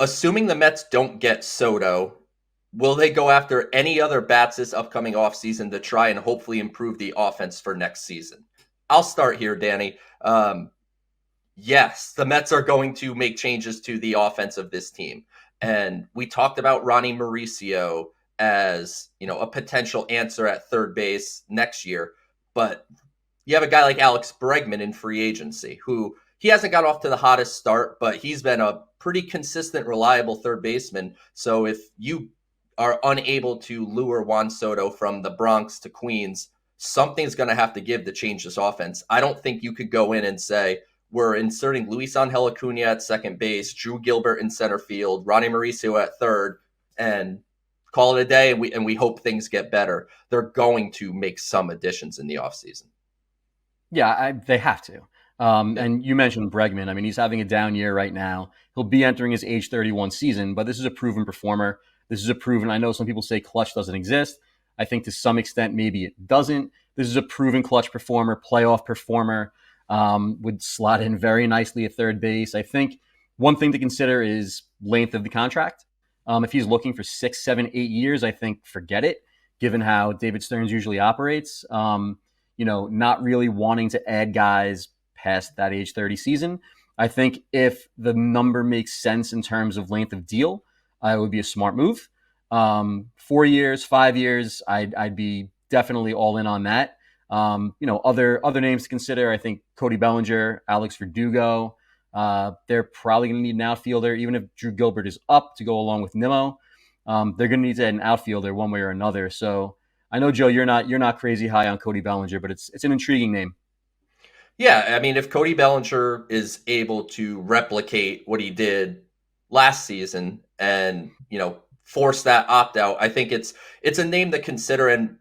assuming the Mets don't get Soto, will they go after any other bats this upcoming offseason to try and hopefully improve the offense for next season? I'll start here, Danny. Yes, the Mets are going to make changes to the offense of this team. And we talked about Ronnie Mauricio as, a potential answer at third base next year. But you have a guy like Alex Bregman in free agency who he hasn't got off to the hottest start, but he's been a pretty consistent, reliable third baseman. So if you are unable to lure Juan Soto from the Bronx to Queens, something's going to have to give to change this offense. I don't think you could go in and say, we're inserting Luis Angel Acuna at second base, Drew Gilbert in center field, Ronnie Mauricio at third, and call it a day, and we hope things get better. They're going to make some additions in the offseason. Yeah, they have to. And you mentioned Bregman. I mean, he's having a down year right now. He'll be entering his age 31 season, but this is a proven performer. This is a proven, I know some people say clutch doesn't exist. I think to some extent, maybe it doesn't. This is a proven clutch performer, playoff performer, would slot in very nicely at third base. I think one thing to consider is length of the contract. If he's looking for 6, 7, 8 years, I think forget it, given how David Stearns usually operates. Not really wanting to add guys past that age 30 season. I think if the number makes sense in terms of length of deal, it would be a smart move. 4 years, 5 years, I'd be definitely all in on that. Other names to consider, I think Cody Bellinger, Alex Verdugo, they're probably going to need an outfielder, even if Drew Gilbert is up to go along with Nimmo. They're going to need to add an outfielder one way or another. So I know, Joe, you're not crazy high on Cody Bellinger, but it's an intriguing name. Yeah, I mean, if Cody Bellinger is able to replicate what he did last season and, force that opt-out, I think it's a name to consider. And,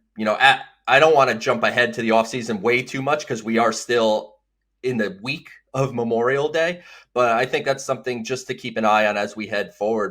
I don't want to jump ahead to the offseason way too much because we are still in the week of Memorial Day, but I think that's something just to keep an eye on as we head forward.